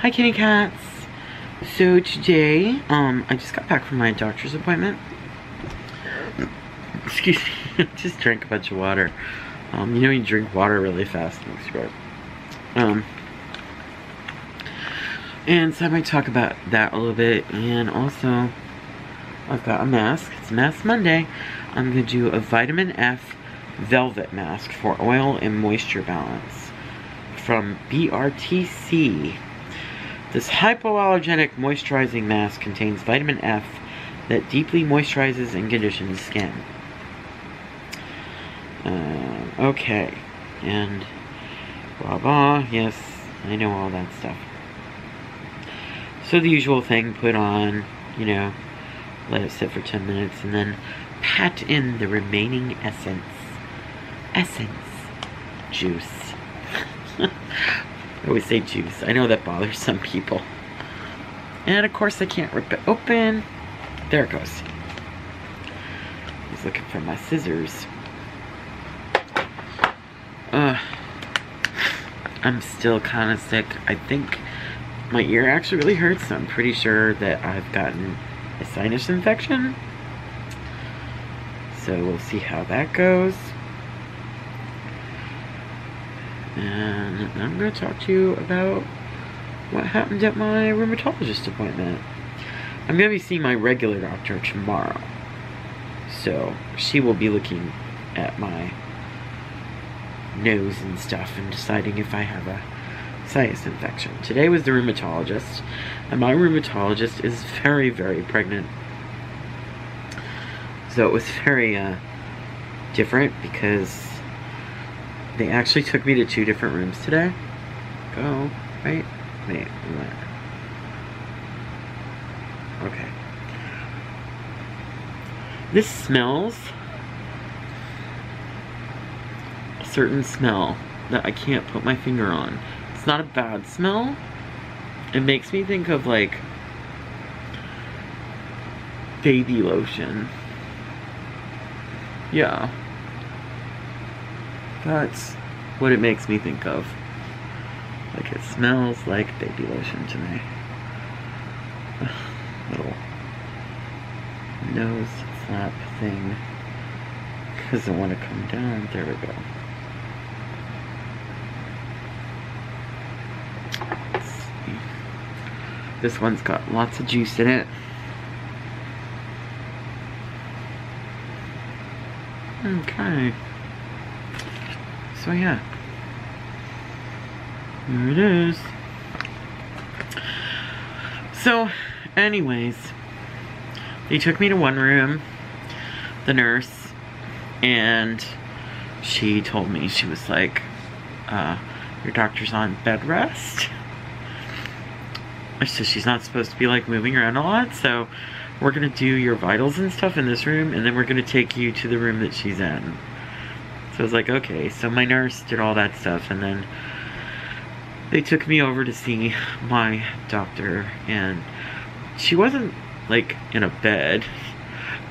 Hi kitty cats. So today, I just got back from my doctor's appointment. Excuse me, I just drank a bunch of water. You know, you drink water really fast, it makes you gross. And so I might talk about that a little bit, and also, I've got a mask. It's Mask Monday. I'm gonna do a vitamin F velvet mask for oil and moisture balance from BRTC. This hypoallergenic moisturizing mask contains vitamin F that deeply moisturizes and conditions skin. Okay, and blah blah, yes, I know all that stuff. So the usual thing, put on, you know, let it sit for 10 minutes, and then pat in the remaining essence juice. I always say juice. I know that bothers some people. And of course I can't rip it open. There it goes. I was looking for my scissors. I'm still kind of sick. I think my ear actually really hurts, so I'm pretty sure that I've gotten a sinus infection. So we'll see how that goes. And I'm going to talk to you about what happened at my rheumatologist appointment. I'm going to be seeing my regular doctor tomorrow. So she will be looking at my nose and stuff and deciding if I have a sinus infection. Today was the rheumatologist, and my rheumatologist is very, very pregnant. So it was very different because they actually took me to 2 different rooms today. Go, wait, what? Okay. This smells a certain smell that I can't put my finger on. It's not a bad smell. It makes me think of like baby lotion. Yeah. That's what it makes me think of. Like, it smells like baby lotion to me. Little nose flap thing doesn't want to come down. There we go. Let's see. This one's got lots of juice in it. Okay. So yeah, there it is. So anyways, they took me to one room, the nurse, and she told me, she was like, your doctor's on bed rest. So she's not supposed to be like moving around a lot, so we're gonna do your vitals and stuff in this room, and then we're gonna take you to the room that she's in. So I was like, okay. So my nurse did all that stuff, and then they took me over to see my doctor, and she wasn't like in a bed.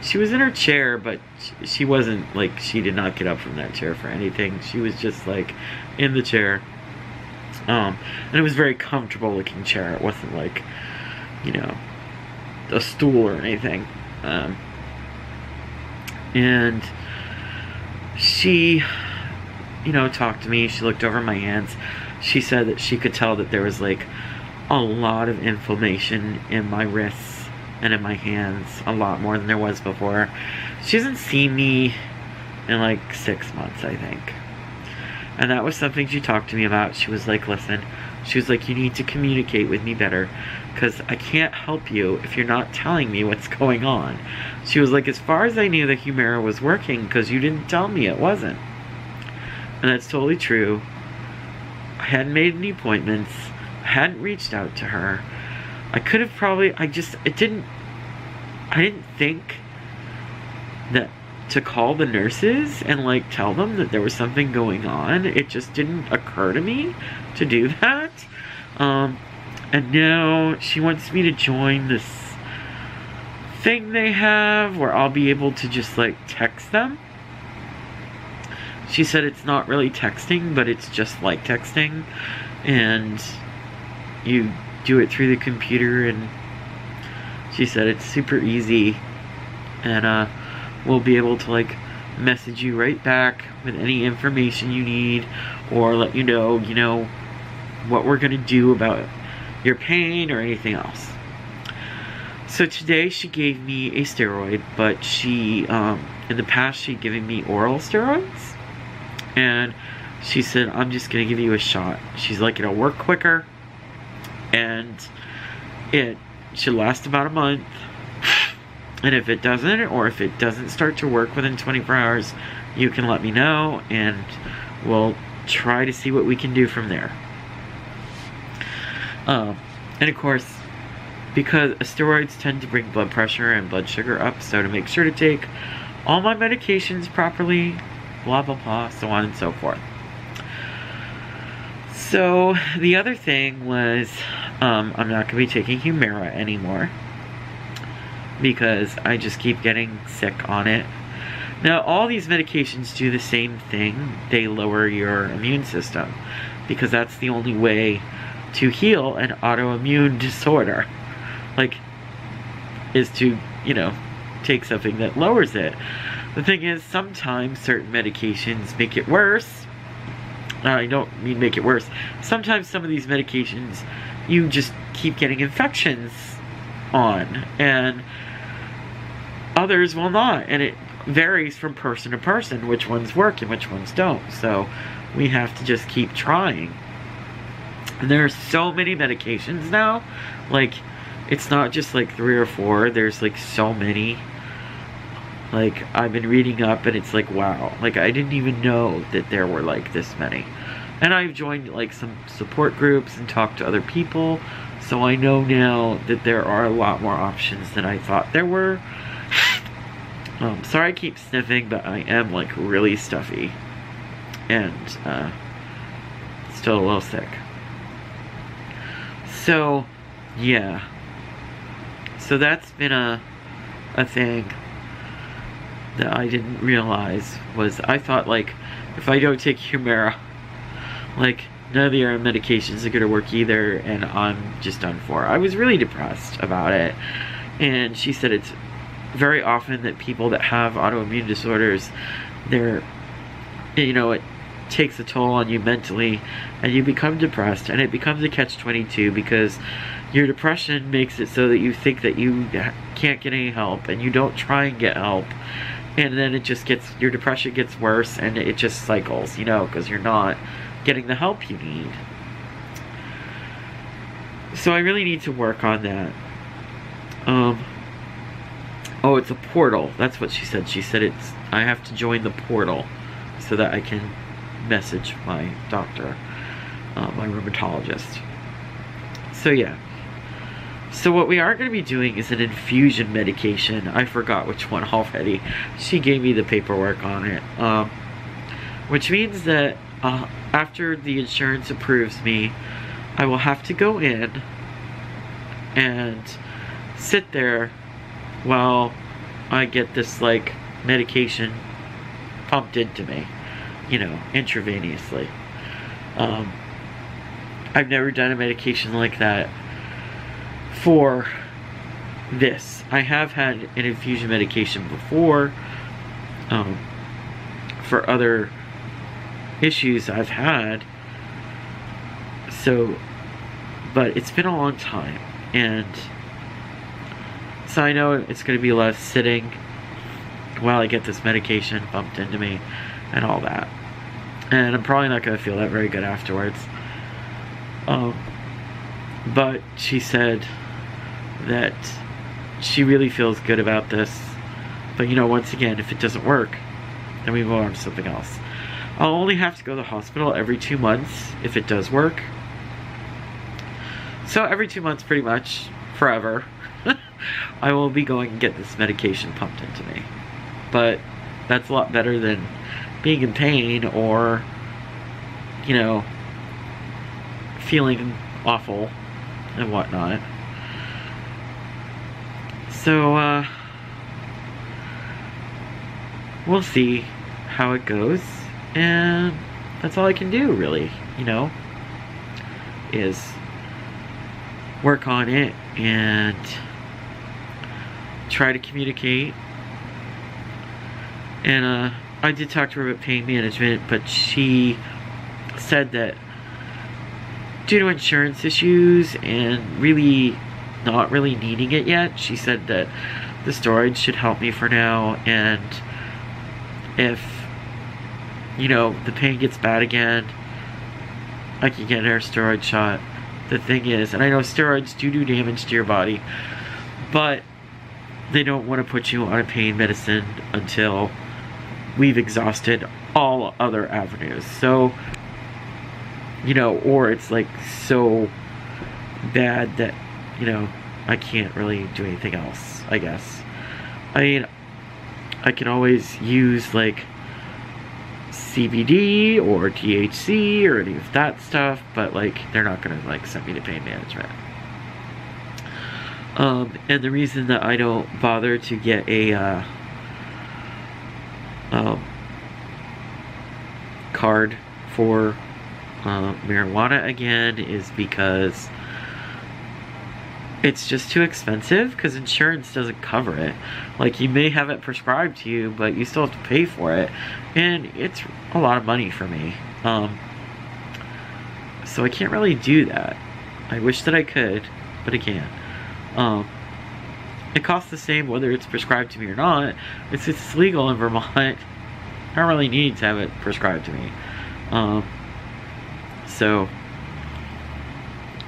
She was in her chair, but she wasn't like, she did not get up from that chair for anything. She was just like in the chair. And it was a very comfortable looking chair. It wasn't like, you know, a stool or anything. And she, you know, talked to me. She looked over my hands. She said that she could tell that there was like a lot of inflammation in my wrists and in my hands, a lot more than there was before. She hasn't seen me in like 6 months, I think. And that was something she talked to me about. She was like, listen, she was like, you need to communicate with me better, because I can't help you if you're not telling me what's going on. She was like, as far as I knew, the Humira was working because you didn't tell me it wasn't. And that's totally true. I hadn't made any appointments. I hadn't reached out to her. I could have probably, I didn't think that to call the nurses and like tell them that there was something going on. It just didn't occur to me to do that. And now she wants me to join this thing they have where I'll be able to just like text them. She said it's not really texting, but it's just like texting, and you do it through the computer, and she said it's super easy, and we'll be able to like message you right back with any information you need, or let you know what we're gonna do about your pain or anything else. So today she gave me a steroid, but she in the past she'd given me oral steroids, and she said, I'm just gonna give you a shot. She's like, it'll work quicker, and it should last about a month. And if it doesn't, or if it doesn't start to work within 24 hours, you can let me know, and we'll try to see what we can do from there. And of course, because steroids tend to bring blood pressure and blood sugar up, so to make sure to take all my medications properly, blah blah blah, so on and so forth. So the other thing was, I'm not going to be taking Humira anymore, because I just keep getting sick on it. Now, all these medications do the same thing. They lower your immune system, because that's the only way to heal an autoimmune disorder. Like, is to, take something that lowers it. The thing is, sometimes certain medications make it worse. I don't mean make it worse. Sometimes some of these medications, you just keep getting infections on, and others will not, and it varies from person to person which ones work and which ones don't. So we have to just keep trying. And there are so many medications now, like, it's not just like 3 or 4, there's like so many. Like, I've been reading up, and it's like, wow, like I didn't even know that there were like this many. And I've joined like some support groups and talked to other people, so I know now that there are a lot more options than I thought there were. Sorry I keep sniffing, but I am like really stuffy, and still a little sick. So yeah, so that's been a thing that I didn't realize. Was I thought, like, if I don't take Humira, like, none of the other medications are gonna work either, and I'm just done for. I was really depressed about it, and she said it's very often that people that have autoimmune disorders, it takes a toll on you mentally, and you become depressed, and it becomes a catch-22, because your depression makes it so that you think that you can't get any help, and you don't try and get help, and then your depression gets worse, and it just cycles, because you're not getting the help you need. So I really need to work on that. Oh, it's a portal. That's what she said. She said I have to join the portal so that I can message my doctor, my rheumatologist. So yeah. So what we are going to be doing is an infusion medication. I forgot which one already. She gave me the paperwork on it. Which means that after the insurance approves me, I will have to go in and sit there while I get this like medication pumped into me, intravenously. I've never done a medication like that for this. I have had an infusion medication before, for other issues I've had, but it's been a long time, and so I know it's going to be a lot of sitting while I get this medication pumped into me and all that, and I'm probably not going to feel that very good afterwards. But she said that she really feels good about this, but once again, if it doesn't work, then we move on to something else. I'll only have to go to the hospital every 2 months if it does work. So every 2 months, pretty much forever, I will be going and get this medication pumped into me. But that's a lot better than being in pain or, feeling awful and whatnot. So, we'll see how it goes, and that's all I can do, really, is work on it and try to communicate. And I did talk to her about pain management, but she said that due to insurance issues and really not really needing it yet, she said that the steroids should help me for now, and if, you know, the pain gets bad again, I can get her steroid shot. The thing is, and I know steroids do damage to your body, but they don't want to put you on a pain medicine until we've exhausted all other avenues. So, you know, or it's like so bad that, you know, I can't really do anything else, I guess. I mean, I can always use like CBD or THC or any of that stuff, but like they're not gonna like send me to pain management. And the reason that I don't bother to get a card for marijuana again is because it's just too expensive, because insurance doesn't cover it. Like, you may have it prescribed to you, but you still have to pay for it, and it's a lot of money for me. So I can't really do that. I wish that I could, but I can't. It costs the same whether it's prescribed to me or not. It's legal in Vermont. I don't really need to have it prescribed to me. So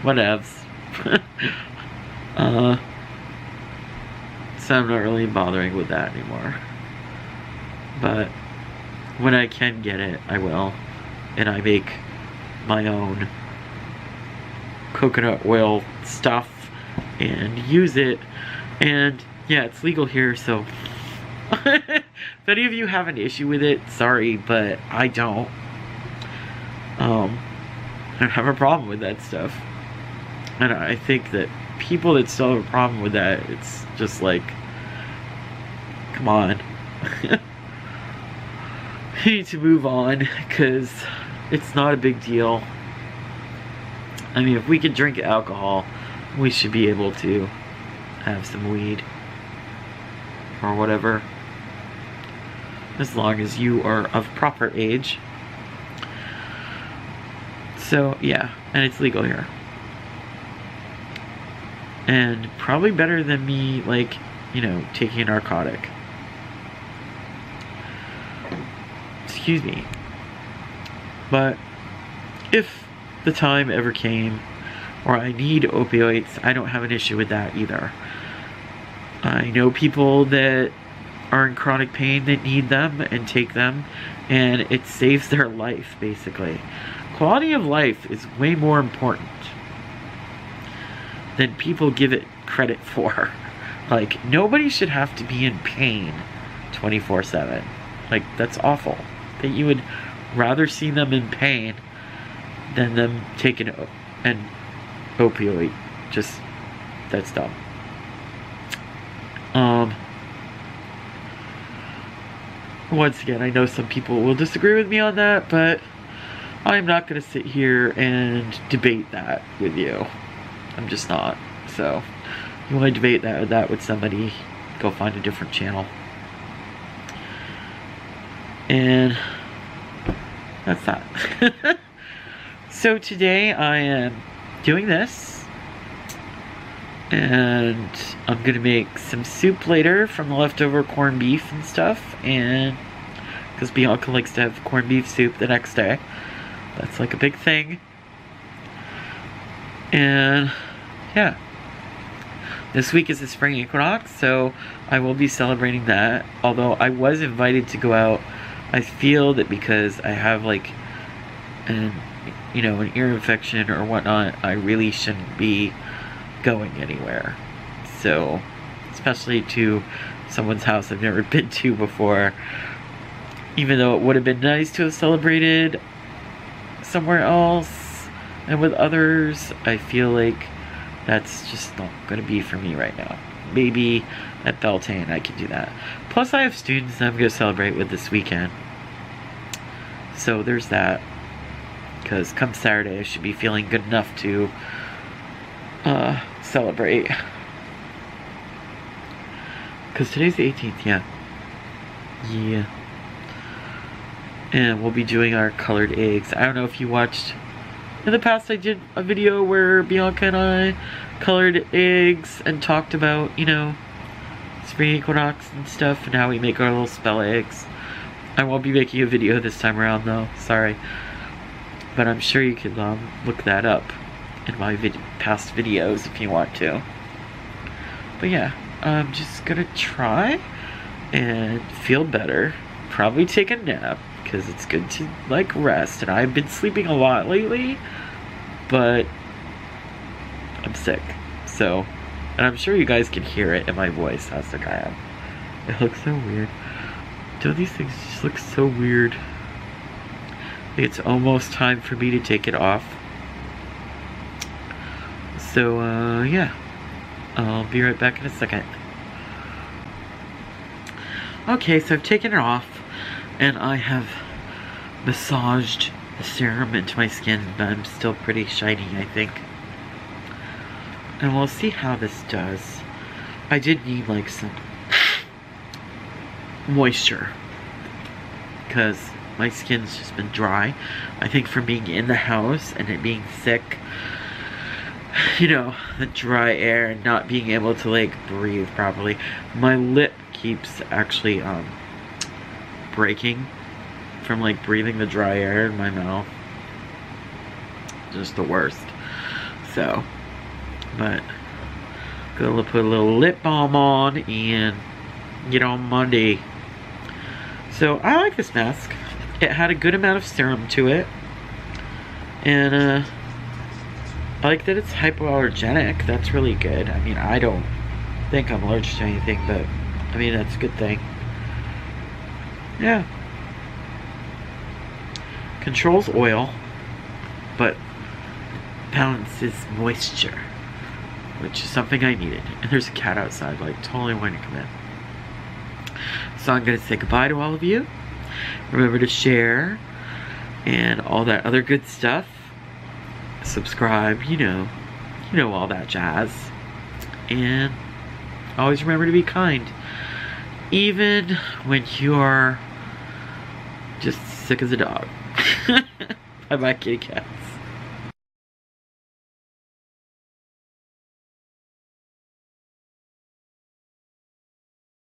whatevs. So I'm not really bothering with that anymore. But when I can get it, I will. And I make my own coconut oil stuff and use it. And yeah, it's legal here, so if any of you have an issue with it, sorry, but I don't. I don't have a problem with that stuff. And I think that people that still have a problem with that, it's just like, come on. We need to move on, because it's not a big deal. I mean, if we can drink alcohol, we should be able to have some weed or whatever, as long as you are of proper age. So yeah, and it's legal here. And probably better than me, like, you know, taking a narcotic. Excuse me. But if the time ever came or I need opioids, I don't have an issue with that either. I know people that are in chronic pain that need them and take them, and it saves their life, basically. Quality of life is way more important than people give it credit for. Like, nobody should have to be in pain 24/7. Like, that's awful. That you would rather see them in pain than them taking an opioid. Just, that's dumb. Once again, I know some people will disagree with me on that, but I'm not going to sit here and debate that with you. I'm just not. So, if you want to debate that with somebody, go find a different channel. And that's that. So today I am doing this, and I'm gonna make some soup later from the leftover corned beef and stuff, and because Bianca likes to have corned beef soup the next day. That's like a big thing. And yeah, this week is the spring equinox, so I will be celebrating that. Although I was invited to go out, I feel that because I have like an ear infection or whatnot, I really shouldn't be going anywhere. So, especially to someone's house I've never been to before. Even though it would have been nice to have celebrated somewhere else and with others, I feel like that's just not going to be for me right now. Maybe at Beltane I can do that. Plus I have students that I'm going to celebrate with this weekend. So there's that. Because come Saturday I should be feeling good enough to celebrate. Because today's the 18th, yeah. Yeah. And we'll be doing our colored eggs. I don't know if you watched... In the past I did a video where Bianca and I colored eggs and talked about, you know, spring equinox and stuff and how we make our little spell eggs. I won't be making a video this time around though, sorry. But I'm sure you can look that up in my past videos if you want to. But yeah, I'm just gonna try and feel better. Probably take a nap, because it's good to, like, rest. And I've been sleeping a lot lately, but I'm sick. So, and I'm sure you guys can hear it in my voice how sick I am. It looks so weird. Don't these things just look so weird? I think it's almost time for me to take it off. So, yeah. I'll be right back in a second. Okay, so I've taken it off, and I have massaged the serum into my skin, but I'm still pretty shiny, I think. And we'll see how this does. I did need, like, some moisture, because my skin's just been dry. I think from being in the house and it being sick, you know, the dry air and not being able to, like, breathe properly. My lip keeps actually breaking from, like, breathing the dry air in my mouth. Just the worst. So, but gonna put a little lip balm on and get on Monday. So I like this mask. It had a good amount of serum to it, and I like that it's hypoallergenic. That's really good. I mean, I don't think I'm allergic to anything, but I mean, that's a good thing. Yeah. Controls oil, but balances moisture, which is something I needed. And there's a cat outside, like, totally wanting to come in. So I'm going to say goodbye to all of you. Remember to share and all that other good stuff. Subscribe, you know all that jazz. And always remember to be kind, even when you're just sick as a dog. Bye bye, kitty cats.